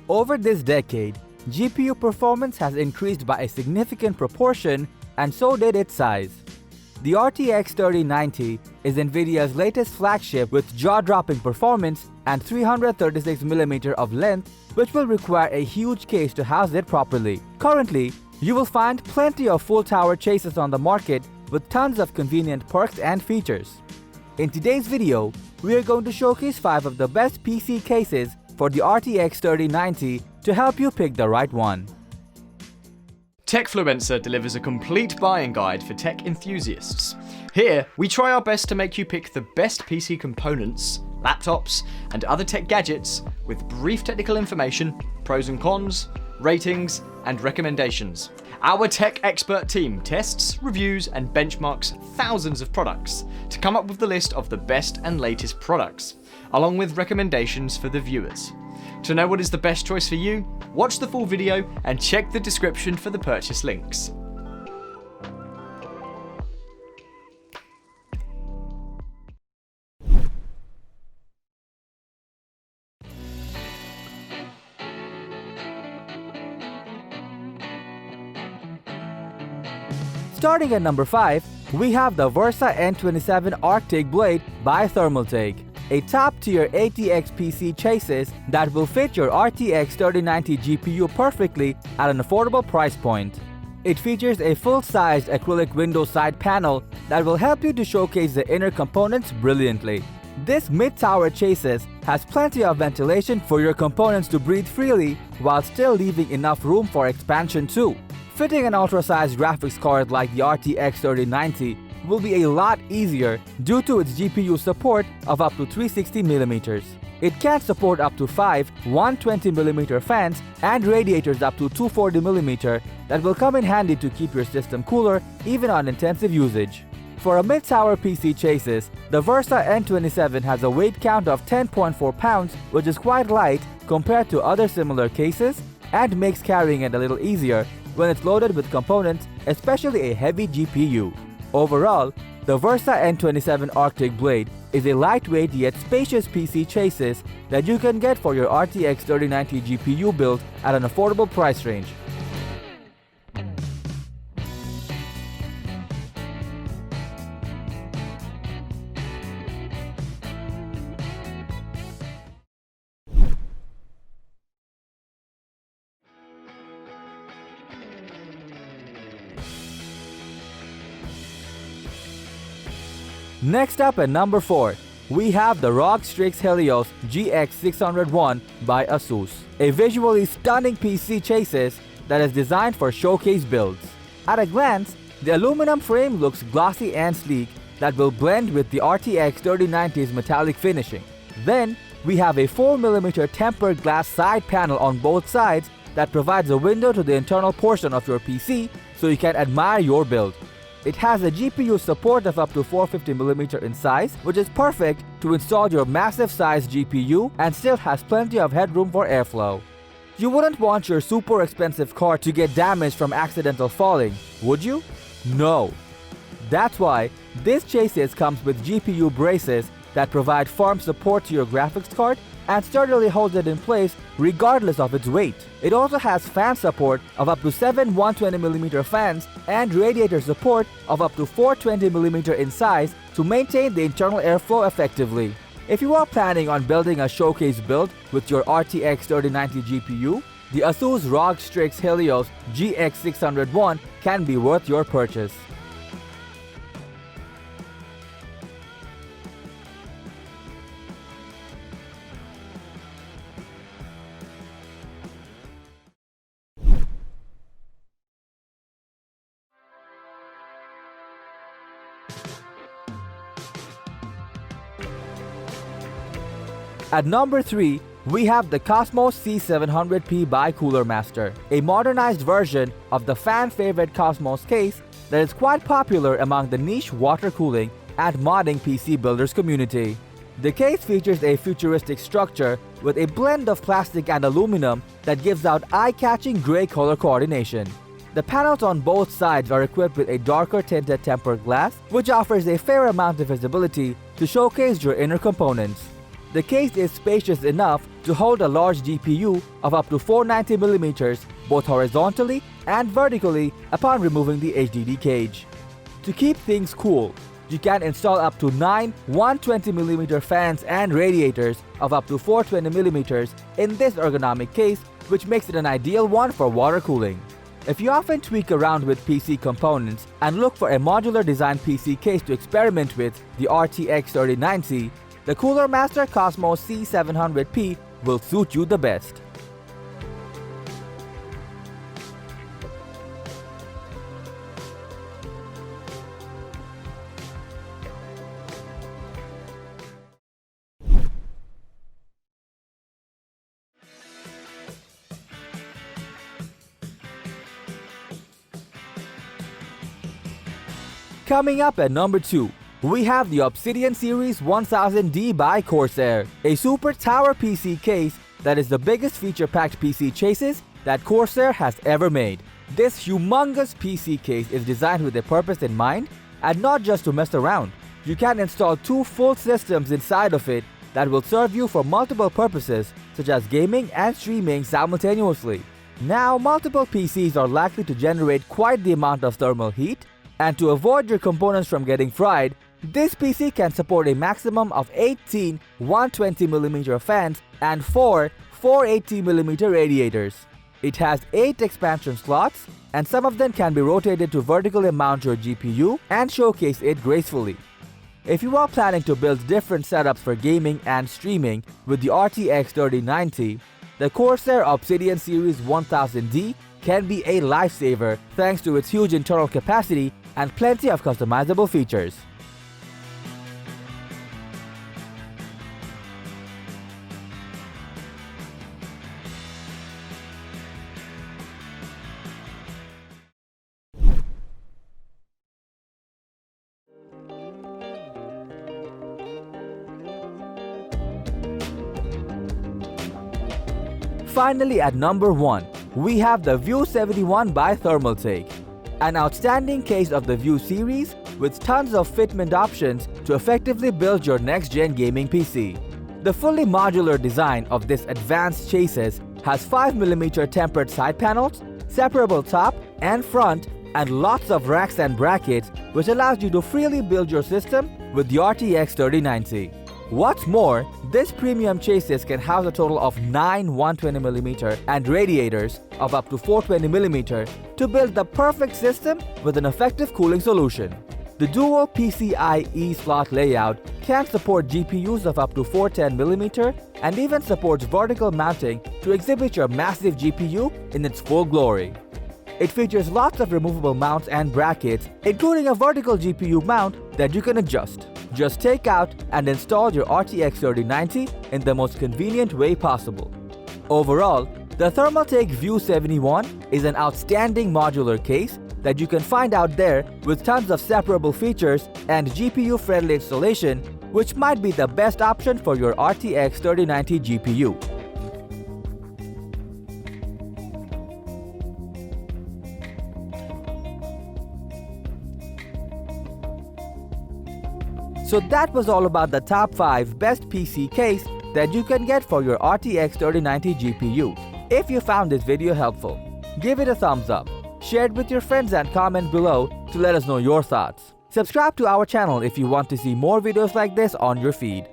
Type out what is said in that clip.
Over this decade, GPU performance has increased by a significant proportion, and so did its size. The RTX 3090 is NVIDIA's latest flagship with jaw-dropping performance and 336mm of length, which will require a huge case to house it properly. Currently, you will find plenty of full-tower chases on the market with tons of convenient perks and features. In today's video, we are going to showcase 5 of the best PC cases for the RTX 3090 to help you pick the right one. Techfluencer delivers a complete buying guide for tech enthusiasts. Here, we try our best to make you pick the best PC components, laptops, and other tech gadgets with brief technical information, pros and cons, ratings, and recommendations. Our tech expert team tests, reviews, and benchmarks thousands of products to come up with the list of the best and latest products, along with recommendations for the viewers. To know what is the best choice for you, watch the full video and check the description for the purchase links. Starting at number 5, we have the Versa N27 Arctic Blade by Thermaltake, a top-tier ATX PC chassis that will fit your RTX 3090 GPU perfectly at an affordable price point. It features a full-sized acrylic window side panel that will help you to showcase the inner components brilliantly. This mid-tower chassis has plenty of ventilation for your components to breathe freely while still leaving enough room for expansion too. Fitting an ultra-sized graphics card like the RTX 3090 will be a lot easier due to its GPU support of up to 360mm. It can support up to 5 120mm fans and radiators up to 240mm that will come in handy to keep your system cooler even on intensive usage. For a mid-tower PC chassis, the Versa N27 has a weight count of 10.4 pounds, which is quite light compared to other similar cases and makes carrying it a little easier when it's loaded with components, especially a heavy GPU. Overall, the Versa N27 Arctic Blade is a lightweight yet spacious PC chassis that you can get for your RTX 3090 GPU build at an affordable price range. Next up at number 4, we have the ROG Strix Helios GX601 by ASUS, a visually stunning PC chassis that is designed for showcase builds. At a glance, the aluminum frame looks glossy and sleek that will blend with the RTX 3090's metallic finishing. Then, we have a 4mm tempered glass side panel on both sides that provides a window to the internal portion of your PC so you can admire your build. It has a GPU support of up to 450mm in size, which is perfect to install your massive size GPU and still has plenty of headroom for airflow. You wouldn't want your super expensive card to get damaged from accidental falling, would you? No. That's why this chassis comes with GPU braces that provide firm support to your graphics card and sturdily holds it in place regardless of its weight. It also has fan support of up to 7 120mm fans and radiator support of up to 420mm in size to maintain the internal airflow effectively. If you are planning on building a showcase build with your RTX 3090 GPU, the ASUS ROG Strix Helios GX601 can be worth your purchase. At number 3, we have the Cosmos C700P by Cooler Master, a modernized version of the fan-favorite Cosmos case that is quite popular among the niche water cooling and modding PC builders community. The case features a futuristic structure with a blend of plastic and aluminum that gives out eye-catching gray color coordination. The panels on both sides are equipped with a darker tinted tempered glass, which offers a fair amount of visibility to showcase your inner components. The case is spacious enough to hold a large GPU of up to 490mm both horizontally and vertically upon removing the HDD cage. To keep things cool, you can install up to 9 120mm fans and radiators of up to 420mm in this ergonomic case, which makes it an ideal one for water cooling. If you often tweak around with PC components and look for a modular design PC case to experiment with the RTX 3090, the Cooler Master Cosmos C700P will suit you the best. Coming up at number 2, we have the Obsidian Series 1000D by Corsair, a super tower PC case that is the biggest feature-packed PC chases that Corsair has ever made. This humongous PC case is designed with a purpose in mind and not just to mess around. You can install 2 full systems inside of it that will serve you for multiple purposes such as gaming and streaming simultaneously. Now, multiple PCs are likely to generate quite the amount of thermal heat, and to avoid your components from getting fried, this PC can support a maximum of 18 120mm fans and 4 480mm radiators. It has 8 expansion slots, and some of them can be rotated to vertically mount your GPU and showcase it gracefully. If you are planning to build different setups for gaming and streaming with the RTX 3090, the Corsair Obsidian Series 1000D can be a lifesaver thanks to its huge internal capacity and plenty of customizable features. Finally, at number 1, we have the View 71 by Thermaltake, an outstanding case of the View series with tons of fitment options to effectively build your next-gen gaming PC. The fully modular design of this advanced chassis has 5mm tempered side panels, separable top and front, and lots of racks and brackets, which allows you to freely build your system with the RTX 3090. What's more, this premium chassis can house a total of 9 120mm and radiators of up to 420mm to build the perfect system with an effective cooling solution. The dual PCIe slot layout can support GPUs of up to 410mm and even supports vertical mounting to exhibit your massive GPU in its full glory. It features lots of removable mounts and brackets, including a vertical GPU mount that you can adjust. Just take out and install your RTX 3090 in the most convenient way possible. Overall, the Thermaltake View 71 is an outstanding modular case that you can find out there with tons of separable features and GPU-friendly installation, which might be the best option for your RTX 3090 GPU. So that was all about the top 5 best PC case that you can get for your RTX 3090 GPU. If you found this video helpful, give it a thumbs up, share it with your friends and comment below to let us know your thoughts. Subscribe to our channel if you want to see more videos like this on your feed.